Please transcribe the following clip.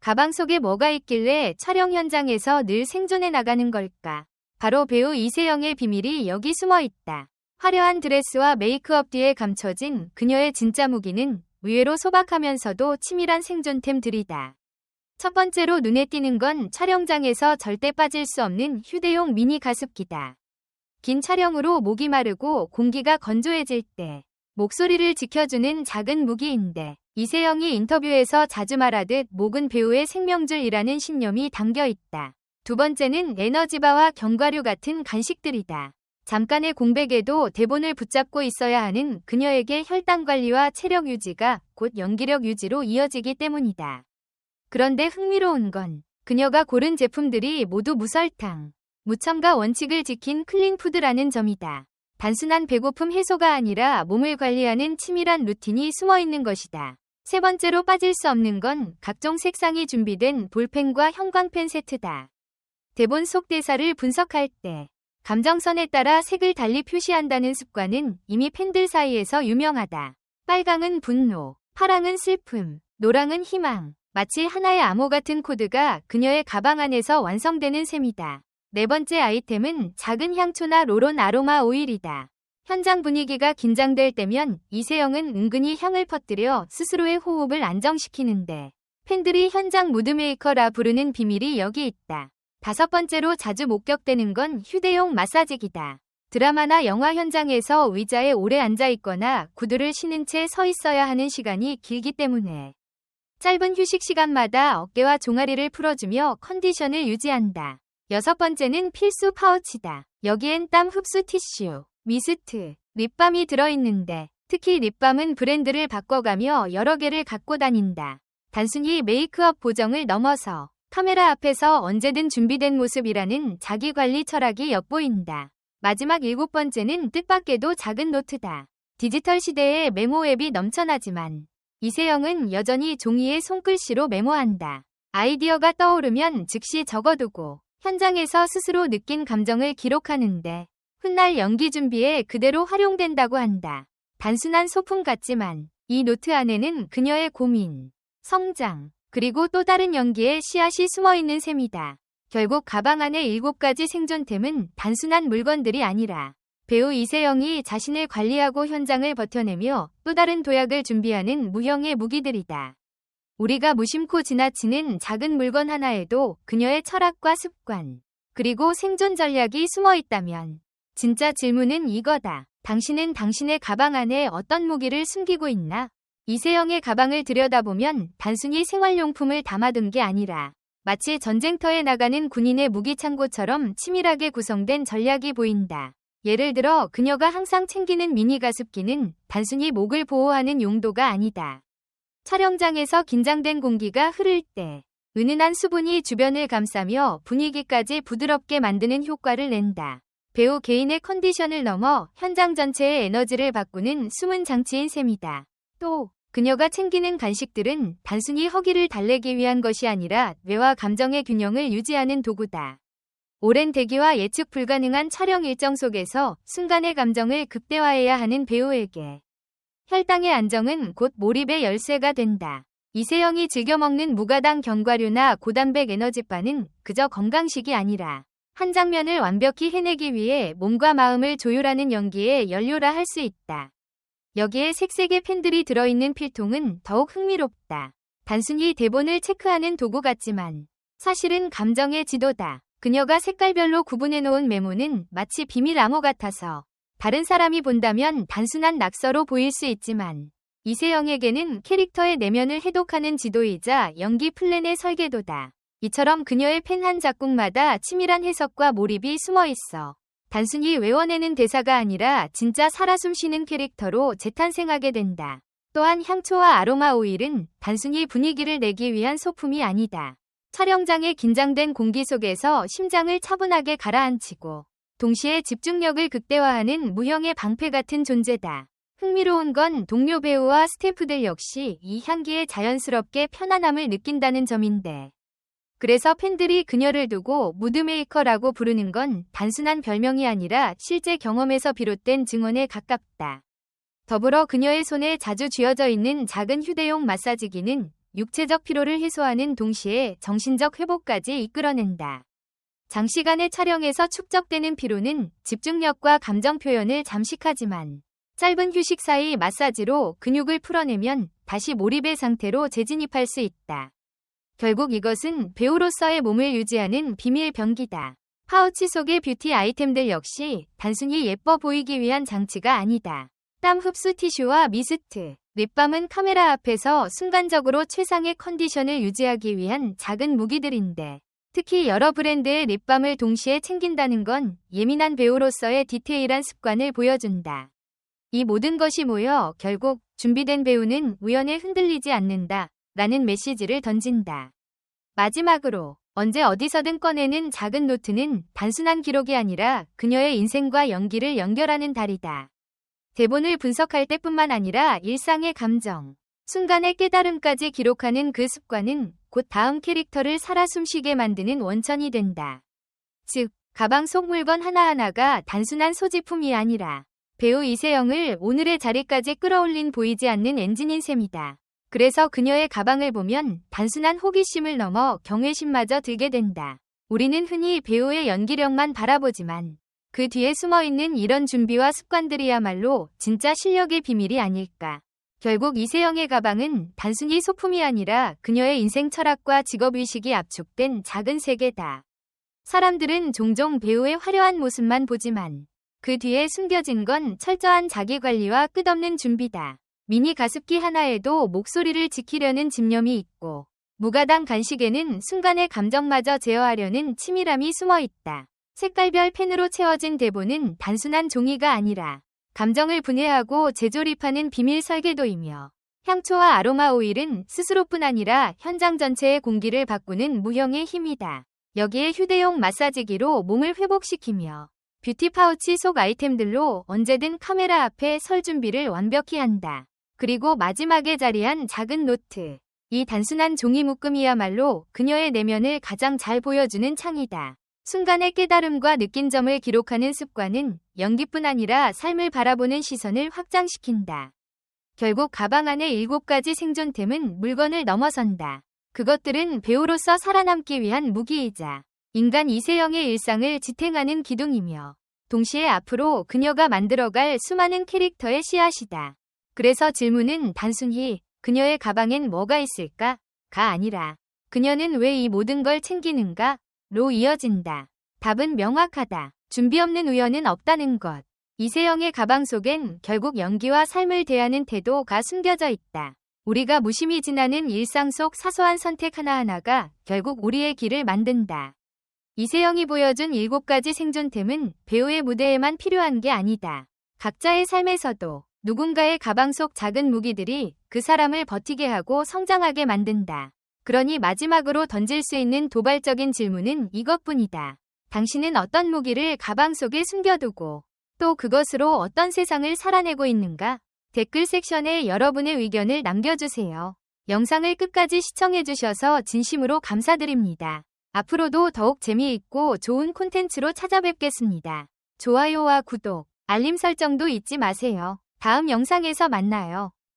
가방 속에 뭐가 있길래 촬영 현장에서 늘 생존해 나가는 걸까? 바로 배우 이세영의 비밀이 여기 숨어 있다. 화려한 드레스와 메이크업 뒤에 감춰진 그녀의 진짜 무기는 의외로 소박하면서도 치밀한 생존템들이다. 첫 번째로 눈에 띄는 건 촬영장에서 절대 빠질 수 없는 휴대용 미니 가습기다. 긴 촬영으로 목이 마르고 공기가 건조해질 때 목소리를 지켜주는 작은 무기인데, 이세영이 인터뷰에서 자주 말하듯 목은 배우의 생명줄이라는 신념이 담겨 있다. 두 번째는 에너지바와 견과류 같은 간식들이다. 잠깐의 공백에도 대본을 붙잡고 있어야 하는 그녀에게 혈당 관리와 체력 유지가 곧 연기력 유지로 이어지기 때문이다. 그런데 흥미로운 건 그녀가 고른 제품들이 모두 무설탕, 무첨가 원칙을 지킨 클린푸드라는 점이다. 단순한 배고픔 해소가 아니라 몸을 관리하는 치밀한 루틴이 숨어 있는 것이다. 세 번째로 빠질 수 없는 건 각종 색상이 준비된 볼펜과 형광펜 세트다. 대본 속 대사를 분석할 때 감정선에 따라 색을 달리 표시한다는 습관은 이미 팬들 사이에서 유명하다. 빨강은 분노, 파랑은 슬픔, 노랑은 희망. 마치 하나의 암호 같은 코드가 그녀의 가방 안에서 완성되는 셈이다. 네 번째 아이템은 작은 향초나 롤온 아로마 오일이다. 현장 분위기가 긴장될 때면 이세영은 은근히 향을 퍼뜨려 스스로의 호흡을 안정시키는데, 팬들이 현장 무드메이커라 부르는 비밀이 여기 있다. 다섯 번째로 자주 목격되는 건 휴대용 마사지기다. 드라마나 영화 현장에서 의자에 오래 앉아있거나 구두를 신은 채 서 있어야 하는 시간이 길기 때문에 짧은 휴식 시간마다 어깨와 종아리를 풀어주며 컨디션을 유지한다. 여섯 번째는 필수 파우치다. 여기엔 땀 흡수 티슈, 미스트, 립밤이 들어있는데, 특히 립밤은 브랜드를 바꿔가며 여러 개를 갖고 다닌다. 단순히 메이크업 보정을 넘어서 카메라 앞에서 언제든 준비된 모습이라는 자기관리 철학이 엿보인다. 마지막 일곱 번째는 뜻밖에도 작은 노트다. 디지털 시대에 메모 앱이 넘쳐나지만 이세영은 여전히 종이에 손글씨로 메모한다. 아이디어가 떠오르면 즉시 적어두고 현장에서 스스로 느낀 감정을 기록하는데, 훗날 연기 준비에 그대로 활용된다고 한다. 단순한 소품 같지만 이 노트 안에는 그녀의 고민, 성장, 그리고 또 다른 연기의 씨앗이 숨어있는 셈이다. 결국 가방 안의 7가지 생존템은 단순한 물건들이 아니라 배우 이세영이 자신을 관리하고 현장을 버텨내며 또 다른 도약을 준비하는 무형의 무기들이다. 우리가 무심코 지나치는 작은 물건 하나에도 그녀의 철학과 습관, 그리고 생존 전략이 숨어 있다면, 진짜 질문은 이거다. 당신은 당신의 가방 안에 어떤 무기를 숨기고 있나? 이세영의 가방을 들여다보면 단순히 생활용품을 담아둔 게 아니라 마치 전쟁터에 나가는 군인의 무기창고처럼 치밀하게 구성된 전략이 보인다. 예를 들어 그녀가 항상 챙기는 미니 가습기는 단순히 목을 보호하는 용도가 아니다. 촬영장에서 긴장된 공기가 흐를 때 은은한 수분이 주변을 감싸며 분위기까지 부드럽게 만드는 효과를 낸다. 배우 개인의 컨디션을 넘어 현장 전체의 에너지를 바꾸는 숨은 장치인 셈이다. 또 그녀가 챙기는 간식들은 단순히 허기를 달래기 위한 것이 아니라 뇌와 감정의 균형을 유지하는 도구다. 오랜 대기와 예측 불가능한 촬영 일정 속에서 순간의 감정을 극대화해야 하는 배우에게 혈당의 안정은 곧 몰입의 열쇠가 된다. 이세영이 즐겨 먹는 무가당 견과류나 고단백 에너지바는 그저 건강식이 아니라 한 장면을 완벽히 해내기 위해 몸과 마음을 조율하는 연기의 연료라 할 수 있다. 여기에 색색의 펜들이 들어있는 필통은 더욱 흥미롭다. 단순히 대본을 체크하는 도구 같지만 사실은 감정의 지도다. 그녀가 색깔별로 구분해놓은 메모는 마치 비밀 암호 같아서 다른 사람이 본다면 단순한 낙서로 보일 수 있지만, 이세영에게는 캐릭터의 내면을 해독하는 지도이자 연기 플랜의 설계도다. 이처럼 그녀의 펜 한 작곡마다 치밀한 해석과 몰입이 숨어 있어 단순히 외워내는 대사가 아니라 진짜 살아 숨쉬는 캐릭터로 재탄생하게 된다. 또한 향초와 아로마 오일은 단순히 분위기를 내기 위한 소품이 아니다. 촬영장의 긴장된 공기 속에서 심장을 차분하게 가라앉히고 동시에 집중력을 극대화하는 무형의 방패 같은 존재다. 흥미로운 건 동료 배우와 스태프들 역시 이 향기에 자연스럽게 편안함을 느낀다는 점인데, 그래서 팬들이 그녀를 두고 무드메이커라고 부르는 건 단순한 별명이 아니라 실제 경험에서 비롯된 증언에 가깝다. 더불어 그녀의 손에 자주 쥐어져 있는 작은 휴대용 마사지기는 육체적 피로를 해소하는 동시에 정신적 회복까지 이끌어낸다. 장시간의 촬영에서 축적되는 피로는 집중력과 감정 표현을 잠식하지만 짧은 휴식 사이 마사지로 근육을 풀어내면 다시 몰입의 상태로 재진입할 수 있다. 결국 이것은 배우로서의 몸을 유지하는 비밀 병기다. 파우치 속의 뷰티 아이템들 역시 단순히 예뻐 보이기 위한 장치가 아니다. 땀 흡수 티슈와 미스트, 립밤은 카메라 앞에서 순간적으로 최상의 컨디션을 유지하기 위한 작은 무기들인데 특히 여러 브랜드의 립밤을 동시에 챙긴다는 건 예민한 배우로서의 디테일한 습관을 보여준다. 이 모든 것이 모여 결국 준비된 배우는 우연에 흔들리지 않는다 라는 메시지를 던진다. 마지막으로 언제 어디서든 꺼내는 작은 노트는 단순한 기록이 아니라 그녀의 인생과 연기를 연결하는 달이다. 대본을 분석할 때뿐만 아니라 일상의 감정, 순간의 깨달음까지 기록하는 그 습관은 곧 다음 캐릭터를 살아 숨쉬게 만드는 원천이 된다. 즉, 가방 속 물건 하나하나가 단순한 소지품이 아니라 배우 이세영을 오늘의 자리까지 끌어올린 보이지 않는 엔진인 셈이다. 그래서 그녀의 가방을 보면 단순한 호기심을 넘어 경외심마저 들게 된다. 우리는 흔히 배우의 연기력만 바라보지만 그 뒤에 숨어있는 이런 준비와 습관들이야말로 진짜 실력의 비밀이 아닐까. 결국 이세영의 가방은 단순히 소품이 아니라 그녀의 인생 철학과 직업의식이 압축된 작은 세계다. 사람들은 종종 배우의 화려한 모습만 보지만 그 뒤에 숨겨진 건 철저한 자기관리와 끝없는 준비다. 미니 가습기 하나에도 목소리를 지키려는 집념이 있고 무가당 간식에는 순간의 감정마저 제어하려는 치밀함이 숨어있다. 색깔별 펜으로 채워진 대본은 단순한 종이가 아니라 감정을 분해하고 재조립하는 비밀 설계도이며 향초와 아로마 오일은 스스로뿐 아니라 현장 전체의 공기를 바꾸는 무형의 힘이다. 여기에 휴대용 마사지기로 몸을 회복시키며 뷰티 파우치 속 아이템들로 언제든 카메라 앞에 설 준비를 완벽히 한다. 그리고 마지막에 자리한 작은 노트. 이 단순한 종이 묶음이야말로 그녀의 내면을 가장 잘 보여주는 창이다. 순간의 깨달음과 느낀 점을 기록하는 습관은 연기뿐 아니라 삶을 바라보는 시선을 확장시킨다. 결국 가방 안의 7가지 생존템은 물건을 넘어선다. 그것들은 배우로서 살아남기 위한 무기이자 인간 이세영의 일상을 지탱하는 기둥이며 동시에 앞으로 그녀가 만들어갈 수많은 캐릭터의 씨앗이다. 그래서 질문은 단순히 그녀의 가방엔 뭐가 있을까? 가 아니라 그녀는 왜 이 모든 걸 챙기는가? 로 이어진다. 답은 명확하다. 준비 없는 우연은 없다는 것. 이세영의 가방 속엔 결국 연기와 삶을 대하는 태도가 숨겨져 있다. 우리가 무심히 지나는 일상 속 사소한 선택 하나하나가 결국 우리의 길을 만든다. 이세영이 보여준 7가지 생존템은 배우의 무대에만 필요한 게 아니다. 각자의 삶에서도 누군가의 가방 속 작은 무기들이 그 사람을 버티게 하고 성장하게 만든다. 그러니 마지막으로 던질 수 있는 도발적인 질문은 이것뿐이다. 당신은 어떤 무기를 가방 속에 숨겨두고 또 그것으로 어떤 세상을 살아내고 있는가? 댓글 섹션에 여러분의 의견을 남겨주세요. 영상을 끝까지 시청해주셔서 진심으로 감사드립니다. 앞으로도 더욱 재미있고 좋은 콘텐츠로 찾아뵙겠습니다. 좋아요와 구독, 알림 설정도 잊지 마세요. 다음 영상에서 만나요.